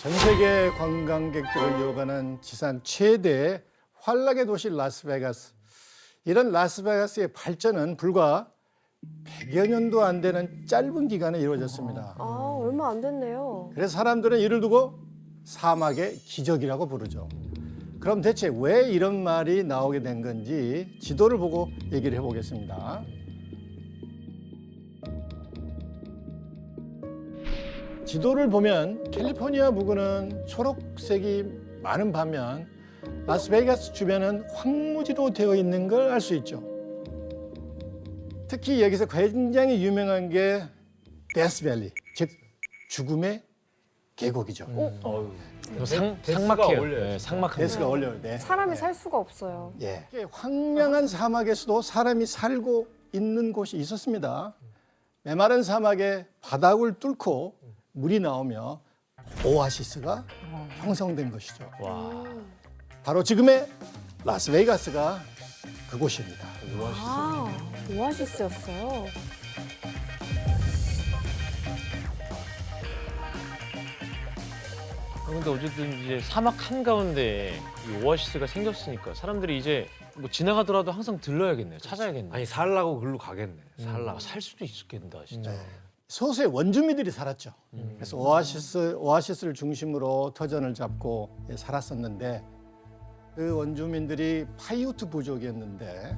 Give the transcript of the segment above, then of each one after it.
전 세계 관광객들을 유혹하는 지상 최대 환락의 도시 라스베가스. 이런 라스베가스의 발전은 불과 100여 년도 안 되는 짧은 기간에 이루어졌습니다. 아, 얼마 안 됐네요. 그래서 사람들은 이를 두고 사막의 기적이라고 부르죠. 그럼 대체 왜 이런 말이 나오게 된 건지 지도를 보고 얘기를 해보겠습니다. 지도를 보면 캘리포니아 부근은 초록색이 많은 반면 라스베가스 주변은 황무지로 되어 있는 걸 알 수 있죠. 특히 여기서 굉장히 유명한 게 데스밸리, 즉 죽음의 계곡이죠. 상막해요. 어울려요. 상막합니다. 데스가 어려울 때. 사람이 살 수가 없어요. 예. 황량한 사막에서도 사람이 살고 있는 곳이 있었습니다. 메마른 사막의 바닥을 뚫고 물이 나오며 오아시스가 형성된 것이죠. 바로 지금의 라스베이거스가 그곳입니다. 아, 오아시스였어요. 근데 어쨌든 이제 사막 한가운데 이 오아시스가 생겼으니까 사람들이 이제 뭐 지나가더라도 항상 들러야겠네요. 찾아야겠네. 아니 살라고 글로 가겠네. 살라 살 수도 있겠다 진짜. 네. 소수의 원주민들이 살았죠. 그래서 오아시스를 중심으로 터전을 잡고 살았었는데 그 원주민들이 파이우트 부족이었는데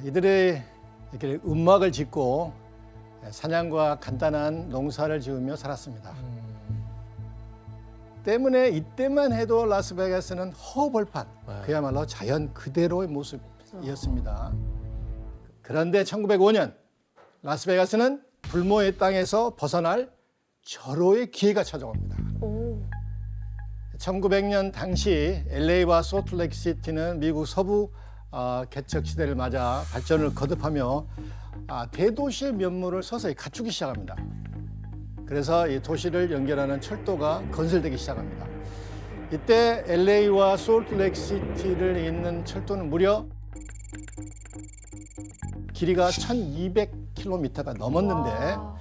이들이 이렇게 움막을 짓고 사냥과 간단한 농사를 지으며 살았습니다. 때문에 이때만 해도 라스베가스는 허벌판, 그야말로 자연 그대로의 모습이었습니다. 그런데 1905년 라스베가스는 불모의 땅에서 벗어날 절호의 기회가 찾아옵니다. 오, 1900년 당시 LA와 솔트레이크시티는 미국 서부 개척 시대를 맞아 발전을 거듭하며 대도시의 면모를 서서히 갖추기 시작합니다. 그래서 이 도시를 연결하는 철도가 건설되기 시작합니다. 이때 LA와 솔트레이크시티를 잇는 철도는 무려 길이가 1200km가 넘었는데 와,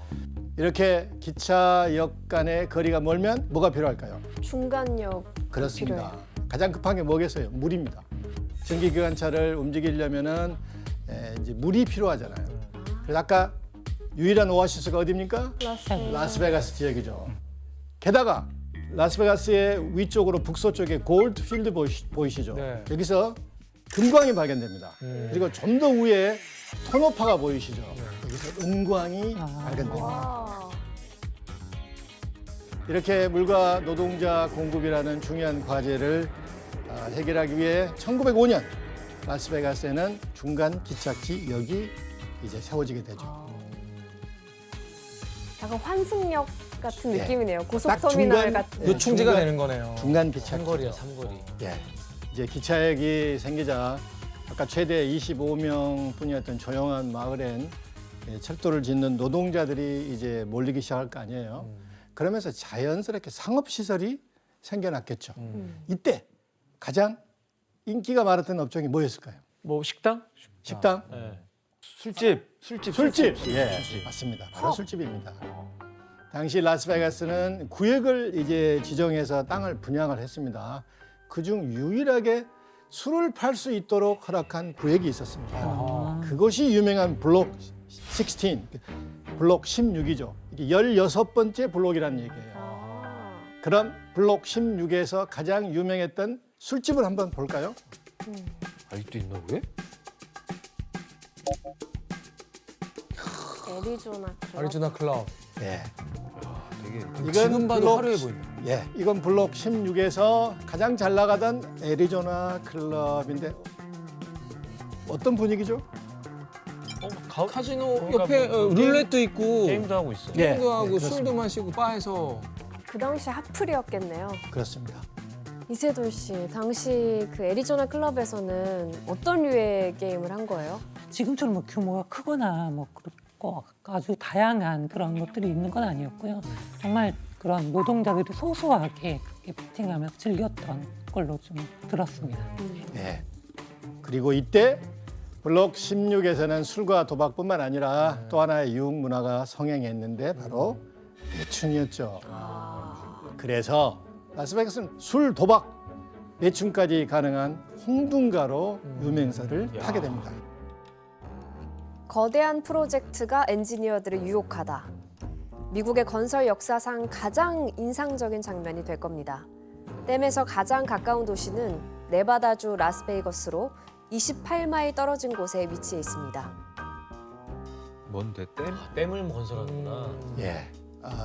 이렇게 기차역 간의 거리가 멀면 뭐가 필요할까요? 중간역 그렇습니다. 필요해요. 가장 급한 게 뭐겠어요? 물입니다. 전기기관차를 움직이려면은 이제 물이 필요하잖아요. 그래서 아까 유일한 오아시스가 어디입니까? 라스베가스 지역이죠. 게다가 라스베가스의 위쪽으로 북서쪽에 골드필드 보이시죠? 네. 여기서 금광이 발견됩니다. 그리고 좀 더 위에 토노파가 보이시죠? 여기서 은광이 발견됩니다. 와, 이렇게 물과 노동자 공급이라는 중요한 과제를 해결하기 위해 1905년 라스베가스에는 중간 기차역이 이제 세워지게 되죠. 약간 환승역 같은 네. 느낌이네요. 딱 고속터미널 중간- 같은. 네. 요충지가 중간- 되는 거네요. 중간 기차 삼거리야 삼거리. 예. 이제 기차역이 생기자 아까 최대 25명뿐이었던 조용한 마을엔 철도를 짓는 노동자들이 이제 몰리기 시작할 거 아니에요. 그러면서 자연스럽게 상업 시설이 생겨났겠죠. 이때 가장 인기가 많았던 업종이 뭐였을까요? 뭐 식당? 식당, 네. 술집. 예, 맞습니다. 바로 술집입니다. 당시 라스베가스는 구역을 이제 지정해서 땅을 분양을 했습니다. 그중 유일하게 술을 팔 수 있도록 허락한 구역이 있었습니다. 그것이 유명한 블록 16, 블록 16이죠. 이게 16번째 블록이라는 얘기예요. 아, 그럼 블록 16에서 가장 유명했던 술집을 한번 볼까요? 아직도 있나 그게? 애리조나 클럽. 아리조나 클럽. 예. 되게 이건 지금 봐도 블록- 화려해 보이네. 예, 이건 블록 16에서 가장 잘 나가던 애리조나 클럽인데 어떤 분위기죠? 카지노 그러니까 옆에 뭐 룰렛도 있고 게임도 하고 있어요. 예, 게임도 하고 그렇습니다. 술도 마시고 바에서 그 당시 핫플이었겠네요. 그렇습니다. 이세돌 씨, 당시 그 애리조나 클럽에서는 어떤 류의 게임을 한 거예요? 지금처럼 뭐 규모가 크거나 뭐 그렇고 아주 다양한 그런 것들이 있는 건 아니었고요. 정말 그런 노동자들이 소소하게 그렇게 배팅하면서 즐겼던 걸로 좀 들었습니다. 네. 그리고 이때 블록 16에서는 술과 도박뿐만 아니라 또 하나의 유흥 문화가 성행했는데 바로 매춘이었죠. 그래서 라스베가스는 술, 도박, 매춘까지 가능한 홍둔가로 유명세를 타게 됩니다. 거대한 프로젝트가 엔지니어들을 유혹하다. 미국의 건설 역사상 가장 인상적인 장면이 될 겁니다. 댐에서 가장 가까운 도시는 네바다주 라스베이거스로 28마일 떨어진 곳에 위치해 있습니다. 뭔데 댐? 댐을 건설하는구나. 예,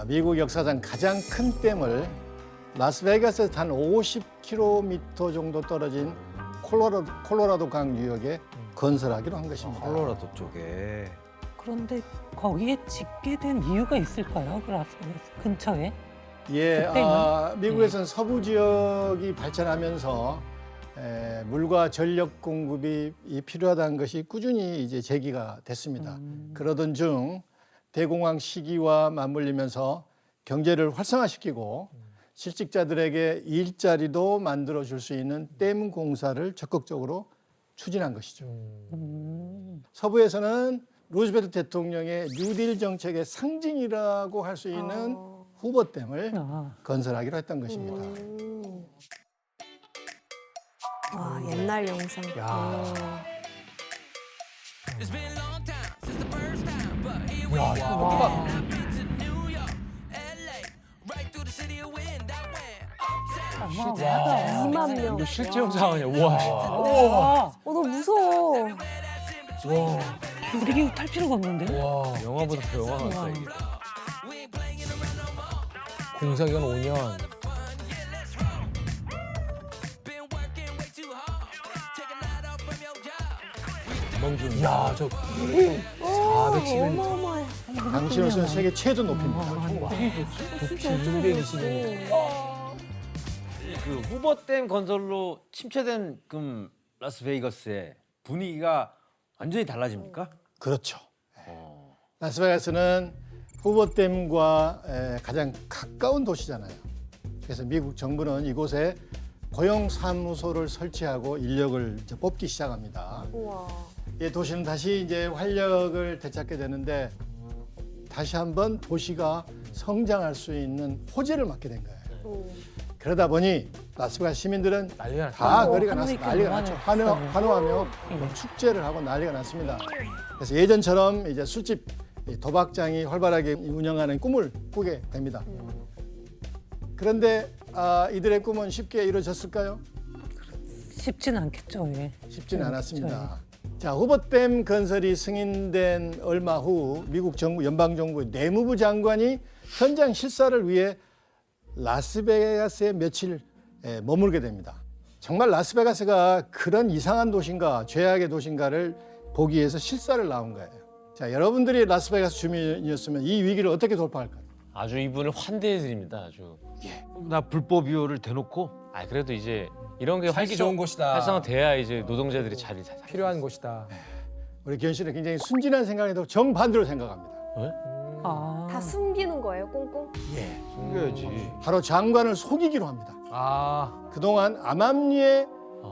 미국 역사상 가장 큰 댐을 라스베가스에서 한 50km 정도 떨어진 콜로라도 강 유역에 건설하기로 한 것입니다. 콜로라도 쪽에. 그런데 거기에 짓게 된 이유가 있을까요? 그 라스베가스 근처에? 예, 그때는? 미국에서는 서부 지역이 발전하면서 물과 전력 공급이 필요하다는 것이 꾸준히 이제 제기가 됐습니다. 그러던 중 대공황 시기와 맞물리면서 경제를 활성화시키고 실직자들에게 일자리도 만들어 줄 수 있는 댐 공사를 적극적으로 추진한 것이죠. 서부에서는 루즈벨트 대통령의 뉴딜 정책의 상징이라고 할 수 있는 후보댐을 건설하기로 했던 것입니다. 와, 옛날 영상. 어마어마하다. 2만 명. 이거 실제 영상 아니야? 우와. 와, 너무 무서워. 우리 기후 탈 필요가 없는데? 와. 영화보다 더 영화 같다 이게. 공사기간 5년. 멈춤. 야, 저 470m. 어마어마해. 당시로서는 세계 최저 높이입니다. 진짜 어떻게 됐어? 그 후보댐 건설로 침체된 라스베이거스의 분위기가 완전히 달라집니까? 그렇죠. 라스베가스는 후보댐과 가장 가까운 도시잖아요. 그래서 미국 정부는 이곳에 고용사무소를 설치하고 인력을 이제 뽑기 시작합니다. 우와. 이 도시는 다시 이제 활력을 되찾게 되는데 다시 한번 도시가 성장할 수 있는 호재를 맞게 된 거예요. 그러다 보니 라스베가스 시민들은 난리가 났다. 다 거리가 났어, 하늘이 난리가 났죠. 영원했어요. 환호하며 축제를 하고 난리가 났습니다. 그래서 예전처럼 이제 술집, 도박장이 활발하게 운영하는 꿈을 꾸게 됩니다. 그런데 이들의 꿈은 쉽게 이루어졌을까요? 쉽진 않겠죠. 예. 쉽지는 않았습니다. 자, 후보댐 건설이 승인된 얼마 후 미국 정부, 연방정부 내무부 장관이 현장 실사를 위해 라스베가스에 며칠 머물게 됩니다. 정말 라스베가스가 그런 이상한 도시인가, 죄악의 도시인가를 보기 위해서 실사를 나온 거예요. 자, 여러분들이 라스베가스 주민이었으면 이 위기를 어떻게 돌파할까요? 아주 이분을 환대해 드립니다. 아주. 나 불법 이호를 대놓고 아 그래도 이제 이런 게 살기 좋은 곳이다. 활성화돼야 이제 노동자들이 자리 잘 필요한 곳이다. 우리 견 씨는 굉장히 순진한 생각에도 정반대로 생각합니다. 아, 다 숨기는 거예요, 꽁꽁? 예, 숨겨야지. 바로 장관을 속이기로 합니다. 아, 그동안 암암리에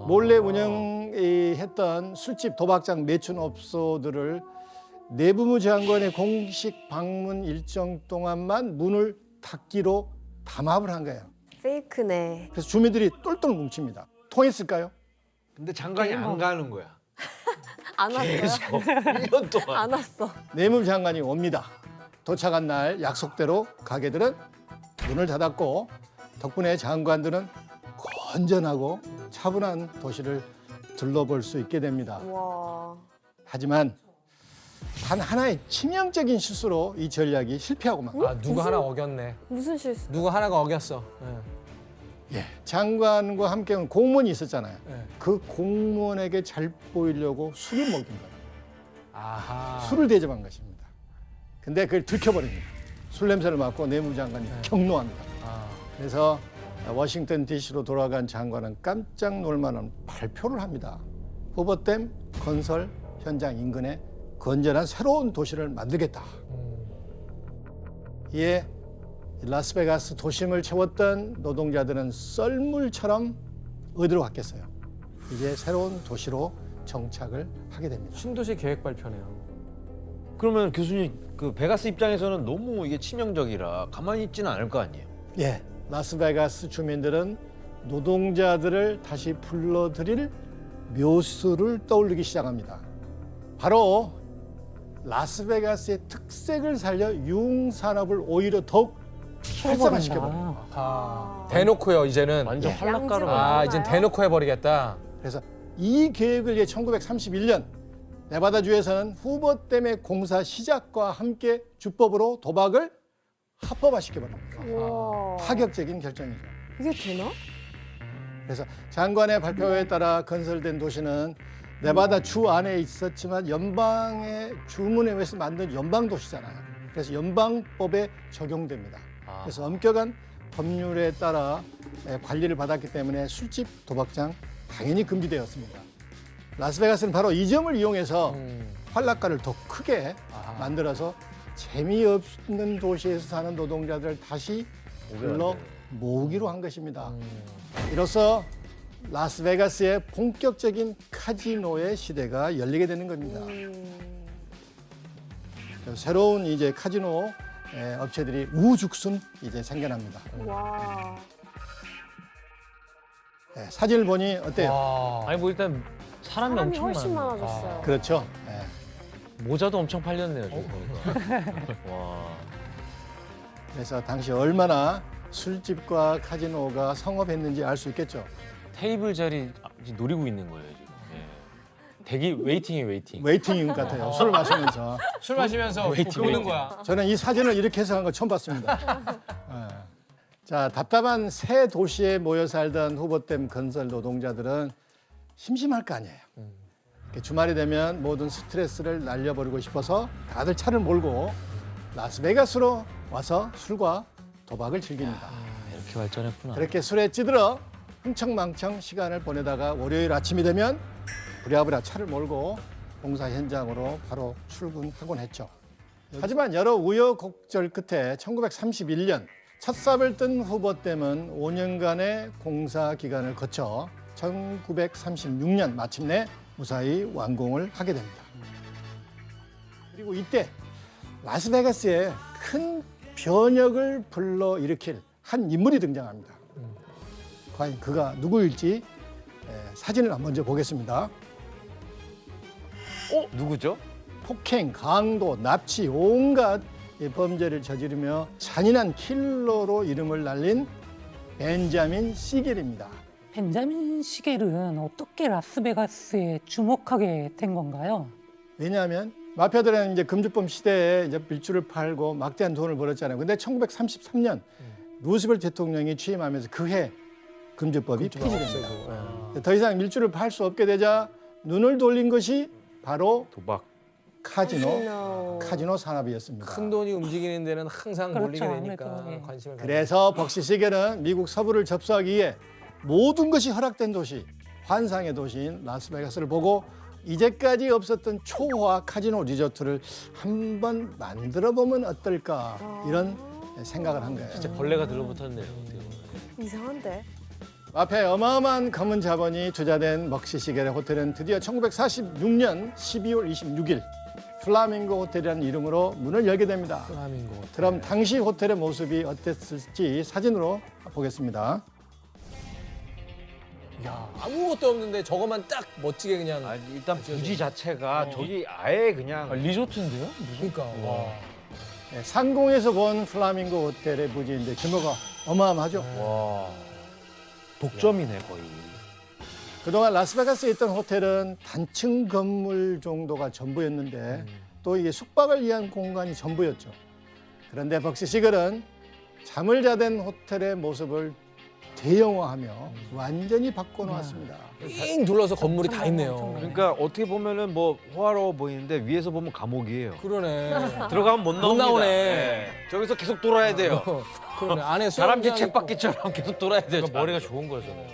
몰래 운영했던 술집, 도박장, 매춘업소들을 내무부 장관의 공식 방문 일정 동안만 문을 닫기로 담합을 한 거예요. 페이크네. 그래서 주민들이 똘똘 뭉칩니다. 통했을까요? 근데 장관이 안 가는 거야. 안 왔어요? 1년 동안. 안 왔어. 내무부 장관이 옵니다. 도착한 날 약속대로 가게들은 문을 닫았고 덕분에 장관들은 건전하고 차분한 도시를 둘러볼 수 있게 됩니다. 와. 하지만 단 하나의 치명적인 실수로 이 전략이 실패하고 만 아 누가 하나 어겼네. 무슨 실수? 누가 하나가 어겼어. 예. 장관과 함께 온 공무원이 있었잖아요. 예. 그 공무원에게 잘 보이려고 술을 먹인 거예요. 아하. 술을 대접한 것입니다. 근데 그걸 들켜버립니다. 술 냄새를 맡고 내무부 장관이 경로합니다. 아. 그래서 워싱턴 DC로 돌아간 장관은 깜짝 놀만한 발표를 합니다. 후보댐 건설 현장 인근에 건전한 새로운 도시를 만들겠다. 이에 라스베가스 도심을 채웠던 노동자들은 썰물처럼 어디로 갔겠어요. 이제 새로운 도시로 정착을 하게 됩니다. 신도시 계획 발표네요. 그러면 교수님 그 베가스 입장에서는 너무 이게 치명적이라 가만히 있지는 않을 거 아니에요. 예, 라스베가스 주민들은 노동자들을 다시 불러들일 묘수를 떠올리기 시작합니다. 바로 라스베가스의 특색을 살려 유흥산업을 오히려 더욱 활성화시켜버립니다. 아, 대놓고요 이제는. 완전 활락가로. 아, 이젠 대놓고 해버리겠다. 그래서 이 계획을 위해 1931년 네바다주에서는 후보댐의 공사 시작과 함께 주법으로 도박을 합법화시켜버립니다. 우와. 파격적인 결정이죠. 이게 되나? 그래서 장관의 발표에 따라 건설된 도시는 네바다 주 안에 있었지만 연방의 주문에 의해서 만든 연방 도시잖아요. 그래서 연방법에 적용됩니다. 그래서 엄격한 법률에 따라 관리를 받았기 때문에 술집, 도박장 당연히 금지되었습니다. 라스베가스는 바로 이 점을 이용해서 활락가를 더 크게 만들어서 재미없는 도시에서 사는 노동자들을 다시 불러 모으기로 한 것입니다. 이로써 라스베가스의 본격적인 카지노의 시대가 열리게 되는 겁니다. 새로운 이제 카지노 업체들이 우죽순 이제 생겨납니다. 와. 사진을 보니 어때요? 와. 아니 뭐 일단 사람이 사람이 엄청 훨씬 많아. 많아졌어요. 그렇죠. 모자도 엄청 팔렸네요. 저기 보니까. 와. 그래서 당시 얼마나 술집과 카지노가 성업했는지 알 수 있겠죠. 테이블 자리 이제 노리고 있는 거예요 지금. 예. 대기 웨이팅이 웨이팅. 웨이팅 같아요. 술을 마시면서. 술 마시면서 웨이팅, 오는 웨이팅. 거야. 저는 이 사진을 이렇게 해석한 거 처음 봤습니다. 자, 답답한 새 도시에 모여 살던 후보댐 건설 노동자들은 심심할 거 아니에요. 이렇게 주말이 되면 모든 스트레스를 날려버리고 싶어서 다들 차를 몰고 라스베가스로 와서 술과 도박을 즐깁니다. 이렇게 발전했구나. 그렇게 술에 찌들어 흥청망청 시간을 보내다가 월요일 아침이 되면 부랴부랴 차를 몰고 공사 현장으로 바로 출근하곤 했죠. 하지만 여러 우여곡절 끝에 1931년 첫 삽을 뜬 후보댐은 5년간의 공사 기간을 거쳐 1936년 마침내 무사히 완공을 하게 됩니다. 그리고 이때 라스베가스에 큰 변혁을 불러일으킬 한 인물이 등장합니다. 과연 그가 누구일지 사진을 먼저 보겠습니다. 누구죠? 폭행, 강도, 납치, 온갖 범죄를 저지르며 잔인한 킬러로 이름을 날린 벤자민 시겔입니다. 벤자민 시겔은 어떻게 라스베가스에 주목하게 된 건가요? 왜냐하면 마피아들은 이제 금주법 시대에 이제 밀주를 팔고 막대한 돈을 벌었잖아요. 근데 1933년 루스벨트 대통령이 취임하면서 그해 금주법이 폐지됩니다. 더 이상 밀주를 팔 수 없게 되자 눈을 돌린 것이 바로 도박. 카지노 산업이었습니다. 큰 돈이 움직이는 데는 항상 그렇죠, 몰리게 되니까 아무래도, 예. 관심을 그래서 벅시 시겔은 미국 서부를 접수하기 위해 모든 것이 허락된 도시, 환상의 도시인 라스베가스를 보고 이제까지 없었던 초호화 카지노 리조트를 한번 만들어 보면 어떨까 이런 생각을 한 거예요. 진짜 벌레가 들러붙었네요. 어떻게 보면. 이상한데? 앞에 어마어마한 검은 자본이 투자된 벅시 시겔의 호텔은 드디어 1946년 12월 26일 플라밍고 호텔이라는 이름으로 문을 열게 됩니다. 플라밍고. 그럼 당시 호텔의 모습이 어땠을지 사진으로 보겠습니다. 야, 아무것도 없는데 저것만 딱 멋지게 그냥. 아니, 일단 부지 자체가 저기 아예 그냥 아, 리조트인데요? 그러니까. 와. 네, 상공에서 본 플라밍고 호텔의 부지인데 규모가 어마어마하죠. 와 독점이네 거의. 그동안 라스베가스에 있던 호텔은 단층 건물 정도가 전부였는데 또 이게 숙박을 위한 공간이 전부였죠. 그런데 벅시 시글은 잠을 자던 호텔의 모습을 대형화하며 완전히 바꿔놓았습니다. 삥 둘러서 건물이 다 있네요. 그러니까 어떻게 보면은 뭐 호화로워 보이는데 위에서 보면 감옥이에요. 그러네. 들어가면 못 나옵니다. 나오네. 예. 저기서 계속 돌아야 돼요. 그러네. 안에 다람쥐 수영장 있고. 쳇바퀴처럼 계속 돌아야 돼요. 그러니까 머리가 좋은 거잖아요.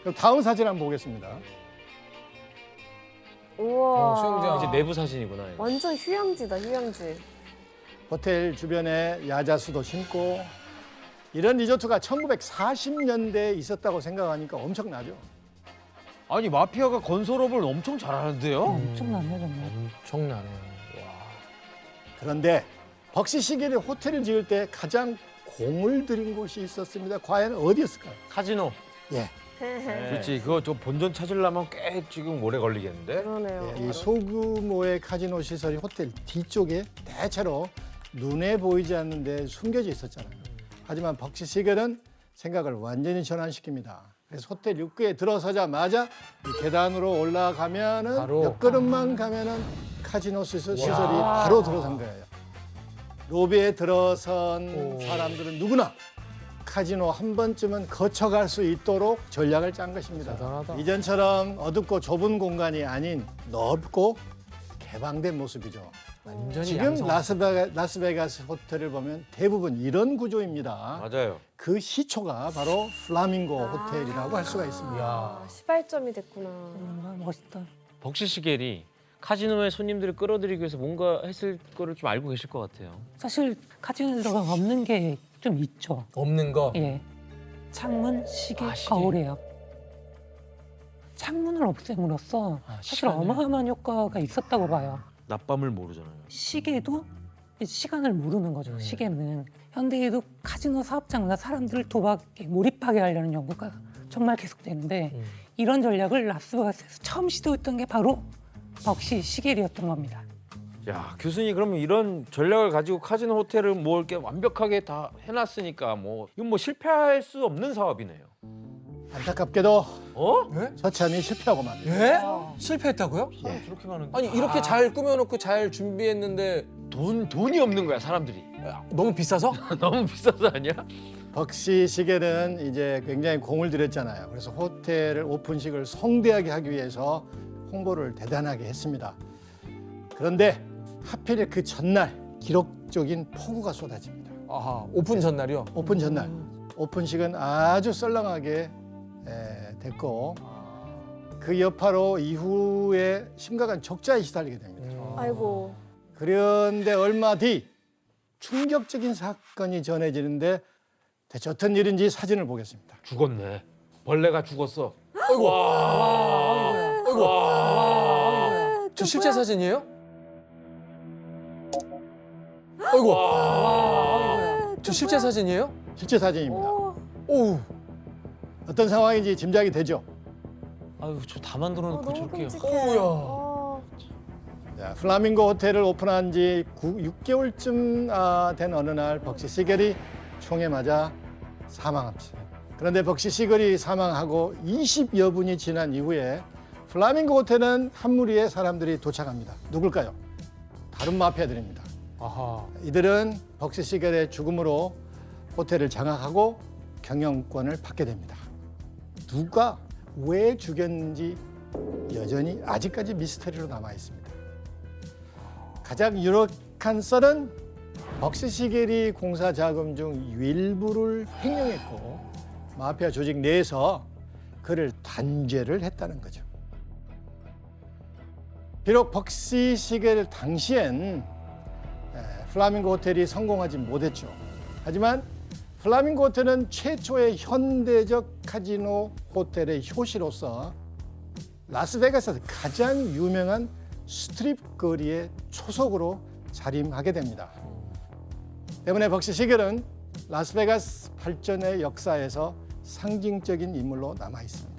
그럼 다음 사진 한번 보겠습니다. 우와. 수영장. 이제 내부 사진이구나. 이거. 완전 휴양지다, 휴양지. 호텔 주변에 야자수도 심고 이런 리조트가 1940년대에 있었다고 생각하니까 엄청나죠. 아니 마피아가 건설업을 엄청 잘하는데요. 엄청나네 정말. 엄청나네요. 그런데 벅시 시겔이 호텔을 지을 때 가장 공을 들인 곳이 있었습니다. 과연 어디였을까요? 카지노. 예, 네. 그렇지. 그거 저 본전 찾으려면 꽤 지금 오래 걸리겠는데. 그러네요. 이 소규모의 카지노 시설이 호텔 뒤쪽에 대체로 눈에 보이지 않는데 숨겨져 있었잖아요. 하지만 벅시 시겔은 생각을 완전히 전환시킵니다. 그래서 호텔 입구에 들어서자마자 이 계단으로 올라가면은 바로. 몇 걸음만 가면은 카지노 시설이 바로 들어선 거예요. 로비에 들어선 사람들은 누구나 카지노 한 번쯤은 거쳐갈 수 있도록 전략을 짠 것입니다. 대단하다. 이전처럼 어둡고 좁은 공간이 아닌 넓고 개방된 모습이죠. 완전히 지금 양성. 라스베가스 호텔을 보면 대부분 이런 구조입니다. 맞아요. 그 시초가 바로 플라밍고 호텔이라고 할 수가 있습니다. 야. 시발점이 됐구나. 멋있다. 벅시 시겔이 카지노에 손님들을 끌어들이기 위해서 뭔가 했을 거를 좀 알고 계실 것 같아요. 사실 카지노 들어가면 없는 게 좀 있죠. 없는 거. 예. 창문, 시계, 아, 시계. 거울이에요. 창문을 없앰으로써 사실 시간을. 어마어마한 효과가 있었다고 봐요. 낮밤을 모르잖아요. 시계도 시간을 모르는 거죠. 시계는 현대에도 카지노 사업장마다 사람들을 도박에 몰입하게 하려는 연구가 정말 계속되는데 이런 전략을 라스베가스에서 처음 시도했던 게 바로 벅시 시겔이었던 겁니다. 야, 교수님 그러면 이런 전략을 가지고 카지노 호텔을 뭐 이렇게 완벽하게 다 해놨으니까 뭐 이건 뭐 실패할 수 없는 사업이네요. 안타깝게도 어? 처참히 실패하고 맙니다. 예? 실패했다고요? 예. 저렇게 많은데. 아니 이렇게 잘 꾸며놓고 잘 준비했는데 돈이 없는 거야 사람들이. 너무 비싸서? 너무 비싸서 아니야? 벅시 시겔은 이제 굉장히 공을 들였잖아요. 그래서 호텔을 오픈식을 성대하게 하기 위해서 홍보를 대단하게 했습니다. 그런데 하필 그 전날 기록적인 폭우가 쏟아집니다. 아하, 오픈 전날이요? 오픈 전날 오픈식은 아주 썰렁하게 됐고 그 여파로 이후에 심각한 적자에 시달리게 됩니다. 아이고. 그런데 얼마 뒤 충격적인 사건이 전해지는데 대체 어떤 일인지 사진을 보겠습니다. 죽었네. 벌레가 죽었어. 아이고. 아이고. 저 실제 사진이에요? 아이고. 저 실제 사진이에요? 실제 사진입니다. 오우. 어떤 상황인지 짐작이 되죠. 아유 저 다 만들어 놓고 너무 저렇게. 끔찍해. 오우야. 자, 플라밍고 호텔을 오픈한 지 6개월쯤 된 어느 날 벅시 시겔이 총에 맞아 사망합니다. 그런데 벅시 시겔이 사망하고 20여 분이 지난 이후에 플라밍고 호텔은 한 무리의 사람들이 도착합니다. 누굴까요? 다른 마피아들입니다. 아하. 이들은 벅시 시겔의 죽음으로 호텔을 장악하고 경영권을 받게 됩니다. 누가 왜 죽였는지 여전히 아직까지 미스터리로 남아 있습니다. 가장 유력한 썰은 벅시 시겔이 공사 자금 중 일부를 횡령했고 마피아 조직 내에서 그를 단죄를 했다는 거죠. 비록 벅시 시겔 당시엔 플라밍고 호텔이 성공하지 못했죠. 하지만 플라밍고 호텔은 최초의 현대적 카지노 호텔의 효시로서 라스베가스에서 가장 유명한 스트립 거리의 초석으로 자림하게 됩니다. 때문에 벅시 시겔은 라스베가스 발전의 역사에서 상징적인 인물로 남아 있습니다.